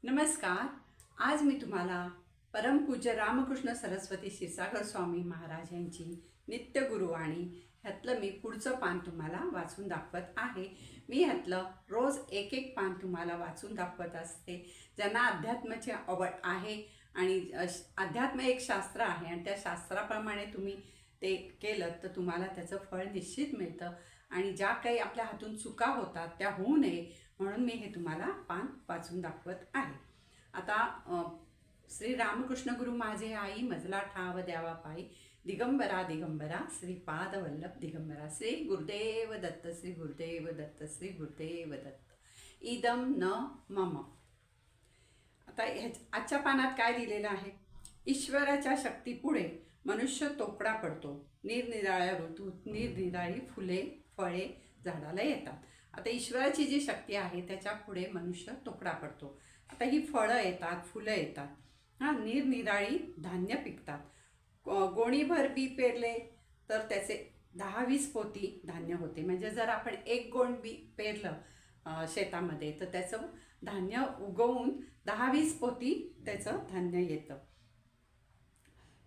नमस्कार. आज मी तुम्हाला परमपूज्य रामकृष्ण सरस्वती क्षीरसागर स्वामी महाराज यांची नित्य गुरुवाणी ह्यातलं मी पुढचं पान तुम्हाला वाचून दाखवत आहे. मी ह्यातलं रोज एक एक पान तुम्हाला वाचून दाखवत असते. ज्यांना अध्यात्माची आवड आहे आणि अध्यात्म एक शास्त्र आहे आणि त्या शास्त्राप्रमाणे तुम्ही ते केलं तर तुम्हाला त्याचं फळ निश्चित मिळतं आणि ज्या काही आपल्या हातून चुका होतात त्या होऊ नये म्हणून मी हे तुम्हाला पान वाचून दाखवत आहे. आता श्री रामकृष्ण गुरु माझे आई मजला ठाव द्यावा पायी दिगंबरा दिगंबरा श्रीपाद वल्लभ दिगंबरा श्री गुरुदेव दत्त श्री गुरुदेव दत्त श्री गुरुदेव दत्त इदम न मम. आता आजच्या पानात काय दिलेलं आहे? ईश्वराच्या शक्तीपुढे मनुष्य तोकडा पडतो. निरनिराळ्या ऋतूत निरनिराळी फुले फळे झाडाला येतात. आता ईश्वराची जी शक्ती आहे त्याच्या पुढे मनुष्य तोकडा पडतो. आता ही फळं येतात, फुलं येतात, निरनिराळी धान्य पिकतात. गोणीभर बी पेरले तर त्याचे 10-20 पोती धान्य होते. म्हणजे जर आपण एक गोण बी पेरलं शेतामध्ये तर त्याचं धान्य उगवून 10-20 पोती त्याचं धान्य येतं.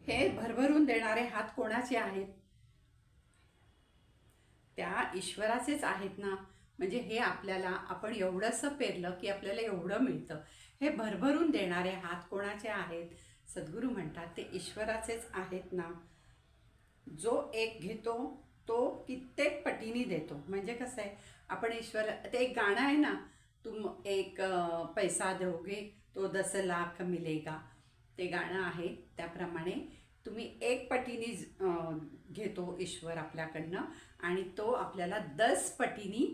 हे भरभरून देणारे हात कोणाचे आहेत? त्या ईश्वराचेच आहेत ना. म्हणजे हे आपल्याला आपण एवढंसं पेरलं की आपल्याला एवढं मिळतं. हे भरभरून देणारे हात कोणाचे आहेत? सद्गुरू म्हणतात ते ईश्वराचेच आहेत ना. जो एक घेतो तो कित्येक पटीने देतो. म्हणजे कसं आहे, आपण ईश्वर, ते एक गाणं आहे ना, तुम एक पैसा दोगे तो 10 लाख मिलेगा, ते गाणं आहे. त्याप्रमाणे तुम्ही एक पटीने घेतो ईश्वर आपल्याकडनं आणि तो आपल्याला 10 पटीने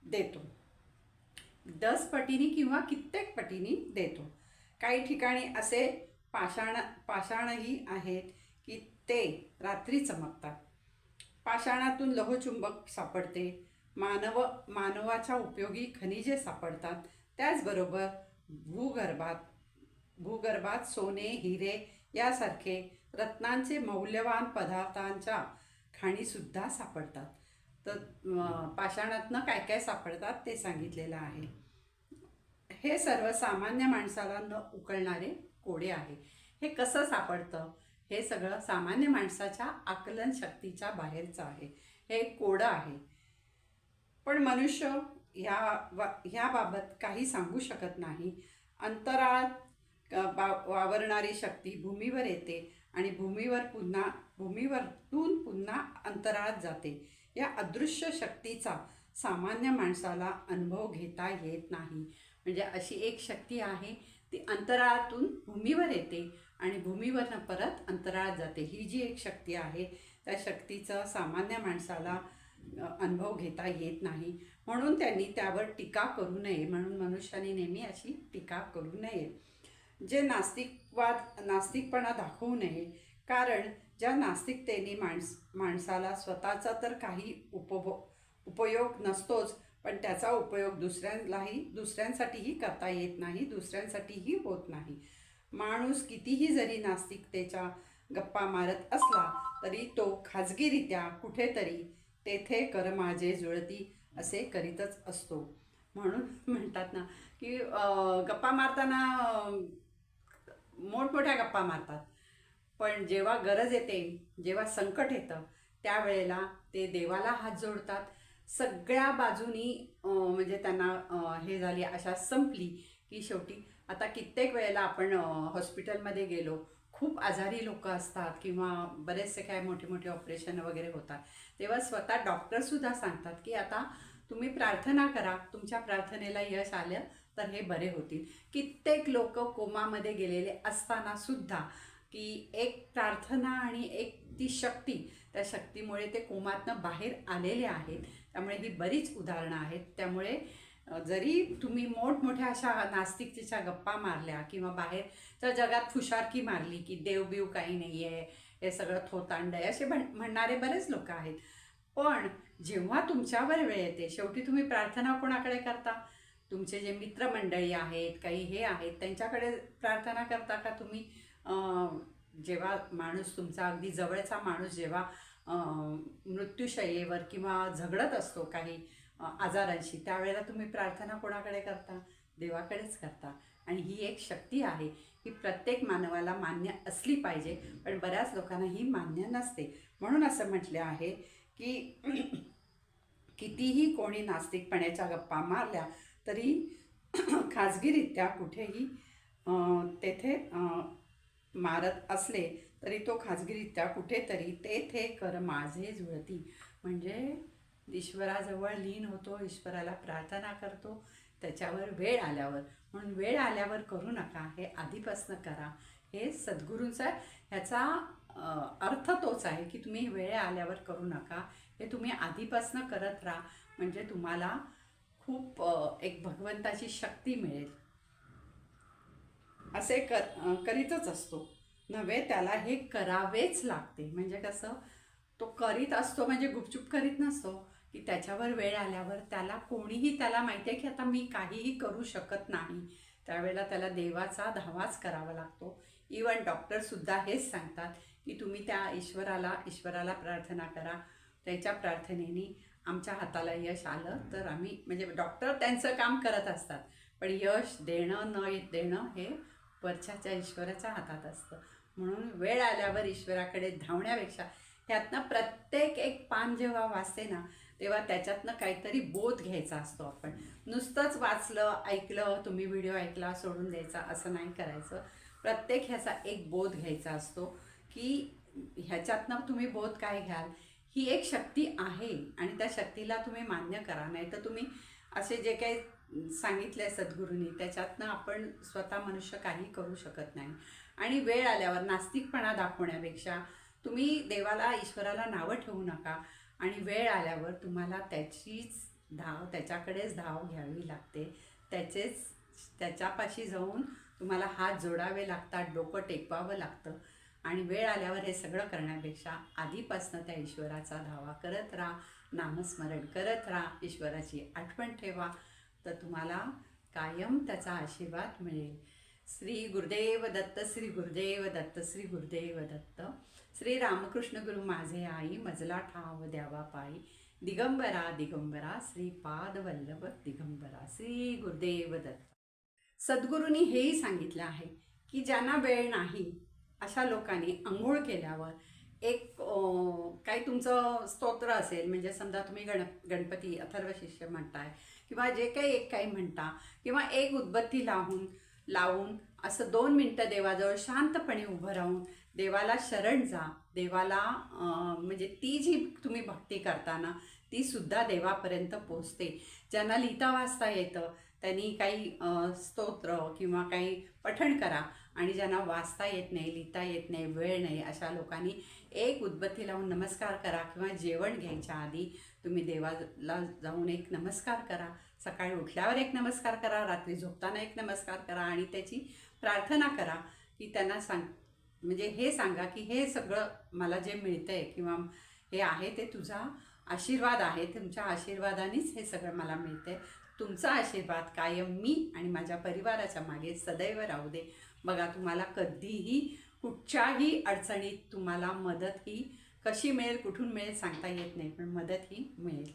देतो. 10 पटीने किंवा कित्येक पटीने देतो. काही ठिकाणी असे पाषाणही आहेत की ते रात्री चमकतात. पाषाणातून लोहचुंबक सापडते. मानवाच्या उपयोगी खनिजे सापडतात. त्याचबरोबर भूगर्भात सोने, हिरे यासारखे रत्नांचे मौल्यवान पदार्थांच्या खाणीसुद्धा सापडतात. तर पाषाणातनं काय काय सापडतात ते सांगितलेलं आहे. हे सर्व सामान्य माणसाला न उकळणारे कोडे आहे. हे कसं सापडतं? हे सगळं सामान्य माणसाच्या आकलन शक्तीच्या बाहेरचं आहे. हे कोडं आहे. पण मनुष्य ह्याबाबत काही सांगू शकत नाही. अंतराळात वावरणारी शक्ती भूमीवर येते आणि भूमीवरतून पुन्हा अंतराळात जाते. या अदृश्य शक्तीचा सामान्य माणसाला अनुभव घेता येत नाही. म्हणजे अशी एक शक्ती आहे, ती अंतराळातून भूमीवर येते आणि भूमीवरनं परत अंतराळात जाते. ही जी एक शक्ती आहे त्या शक्तीचा सामान्य माणसाला अनुभव घेता येत नाही. म्हणून त्यांनी त्यावर टीका करू नये. म्हणून मनुष्याने नेहमी अशी टीका करू नये. जे नास्तिकपणा दाखवू नये. कारण ज्या नास्तिकतेने माणसाला स्वतःचा तर काही उपयोग नसतोच, पण त्याचा उपयोग दुसऱ्यांसाठीही करता येत नाही, दुसऱ्यांसाठीही होत नाही. माणूस कितीही जरी नास्तिकतेच्या गप्पा मारत असला तरी तो खाजगीरित्या कुठेतरी तेथे कर माझे जुळती असे करीतच असतो. म्हणून म्हणतात ना की गप्पा मारताना मोठमोठ्या गप्पा मारतात, पण जेव्हा गरज येते, जेव्हा संकट येतं त्यावेळेला ते देवाला हात जोडतात. सगळ्या बाजूनी म्हणजे त्यांना हे झाली, आशा संपली की शेवटी आता कित्येक वेळेला आपण हॉस्पिटलमध्ये गेलो, खूप आजारी लोक असतात किंवा बरेचसे काय मोठे मोठे ऑपरेशन वगैरे होतात, तेव्हा स्वतः डॉक्टरसुद्धा सांगतात की आता तुम्ही प्रार्थना करा, तुमच्या प्रार्थनेला यश आलं तर हे बरे होतील. कित्येक लोक कोमामध्ये गेलेले असताना सुद्धा की एक प्रार्थना आणि एक ती शक्ती, त्या शक्तीमुळे ते कोमातनं बाहेर आलेले आहेत. त्यामुळे ही बरीच उदाहरणं आहेत. त्यामुळे जरी तुम्ही मोठमोठ्या अशा नास्तिकतेच्या गप्पा मारल्या किंवा बाहेरच्या जगात फुशारकी मारली की देवबीव काही नाही आहे, हे सगळं थोतांड आहे, असे म्हणणारे बरेच लोक आहेत, पण जेव्हा तुमच्यावर वेळ येते शेवटी तुम्ही प्रार्थना कोणाकडे करता? तुमचे जे मित्रमंडळी आहेत, काही हे आहेत, त्यांच्याकडे प्रार्थना करता का तुम्ही? जेव्हा माणूस तुमचा अगदी जवळचा माणूस जेव्हा मृत्यूशय्येवर किंवा झगडत असतो काही आजारांशी, त्यावेळेला तुम्ही प्रार्थना कोणाकडे करता? देवाकडेच करता. आणि ही एक शक्ती आहे, ही प्रत्येक मानवाला मान्य असली पाहिजे, पण बऱ्याच लोकांना ही मान्य नसते. म्हणून असं म्हटले आहे की कितीही कोणी नास्तिकपणाच्या गप्पा मारल्या तरी खाजगीरित्या कुठेही तेथे मारत असले तरी तो खाजगीरित्या कुठेतरी तेथे कर माझे जुळती, म्हणजे ईश्वराजवळ लीन होतो, ईश्वराला प्रार्थना करतो त्याच्यावर वेळ आल्यावर. म्हणून वेळ आल्यावर करू नका, हे आधीपासनं करा. हे सद्गुरूंचा ह्याचा अर्थ तोच आहे की तुम्ही वेळ आल्यावर करू नका, हे तुम्ही आधीपासनं करत राहा, म्हणजे तुम्हाला खूप एक भगवंताची शक्ती मिळेल. असे करीतच असतो नव्हे, त्याला हे करावेच लागते. म्हणजे कसं, तो करीत असतो म्हणजे गुपचूप करीत नसतो, की त्याच्यावर वेळ आल्यावर त्याला कोणीही, त्याला माहिती आहे की आता मी काहीही करू शकत नाही, त्यावेळेला त्याला देवाचा धावाच करावा लागतो. इवन डॉक्टरसुद्धा हेच सांगतात की तुम्ही त्या ईश्वराला प्रार्थना करा, त्याच्या प्रार्थनेने आमच्या हाताला यश आलं तर आम्ही, म्हणजे डॉक्टर त्यांचं काम करत असतात, पण यश देणं न देणं हे वरच्याच्या ईश्वराच्या हातात असतं. म्हणून वेळ आल्यावर ईश्वराकडे धावण्यापेक्षा ह्यातनं प्रत्येक एक पान जेव्हा वाचते ना, तेव्हा त्याच्यातनं काहीतरी बोध घ्यायचा असतो. आपण नुसतंच वाचलं, ऐकलं, तुम्ही व्हिडिओ ऐकला, सोडून द्यायचा असं नाही करायचं. प्रत्येक ह्याचा एक बोध घ्यायचा असतो की ह्याच्यातनं तुम्ही बोध काय घ्याल, ही एक शक्ती आहे आणि त्या शक्तीला तुम्ही मान्य करा. नाही तर तुम्ही असे जे काही सांगितले सद्गुरूंनी त्याच्यातनं आपण स्वतः मनुष्य काही करू शकत नाही. आणि वेळ आल्यावर नास्तिकपणा दाखवण्यापेक्षा तुम्ही देवाला, ईश्वराला नावं ठेवू नका, आणि वेळ आल्यावर तुम्हाला त्याच्याकडेच धाव घ्यावी लागते. त्याच्यापाशी जाऊन तुम्हाला हात जोडावे लागतात, डोकं टेकवावं लागतं. आणि वेळ आल्यावर हे सगळं करण्यापेक्षा आधीपासनं त्या ईश्वराचा धावा करत राहा, नामस्मरण करत राहा, ईश्वराची आठवण ठेवा, तर तुम्हाला कायम त्याचा आशीर्वाद मिळेल. श्री गुरुदेव दत्त, श्री गुरुदेव दत्त, श्री गुरुदेव दत्त. श्री रामकृष्ण गुरु माझे आई, मजला ठाव द्यावा पायी, दिगंबरा दिगंबरा, श्रीपाद वल्लभ दिगंबरा, श्री गुरुदेव दत्त. सद्गुरूंनी हेही सांगितलं आहे की ज्यांना वेळ नाही अशा लोकांनी आंघोळ केल्यावर एक काही तुमचं स्तोत्र असेल, म्हणजे समजा तुम्ही गणपती अथर्व शिष्य म्हणताय किंवा जे काही म्हणता, किंवा एक उदबत्ती लावून असं 2 मिनटं देवाजवळ शांतपणे उभं राहून देवाला शरण जा. देवाला म्हणजे ती जी तुम्ही भक्ती करताना ती सुद्धा देवापर्यंत पोचते. ज्यांना लिहिता वाचता येतं त्यांनी काही स्तोत्र किंवा काही पठण करा, आणि ज्यांना वाचता येत नाही, लिहिता येत नाही, वेळ नाही, अशा लोकांनी एक उदबत्ती लावून नमस्कार करा, किंवा जेवण घ्यायच्या आधी तुम्ही देवाला जाऊन एक नमस्कार करा. सकाळी उठल्यावर एक नमस्कार करा, रात्री झोपताना एक नमस्कार करा, आणि त्याची प्रार्थना करा की त्यांना म्हणजे हे सांगा की हे सगळं मला जे मिळतंय किंवा हे आहे ते तुझा आशीर्वाद आहे, तुमच्या आशीर्वादानेच हे सगळं मला मिळतंय. तुमचा आशीर्वाद कायम मी आणि माझ्या परिवाराच्या मागे सदैव राहू दे. बघा, तुम्हाला कधीही कुठच्याही अडचणीत तुम्हाला मदत ही कशी मिळेल, कुठून मिळेल सांगता येत नाही, पण मदत ही मिळेल.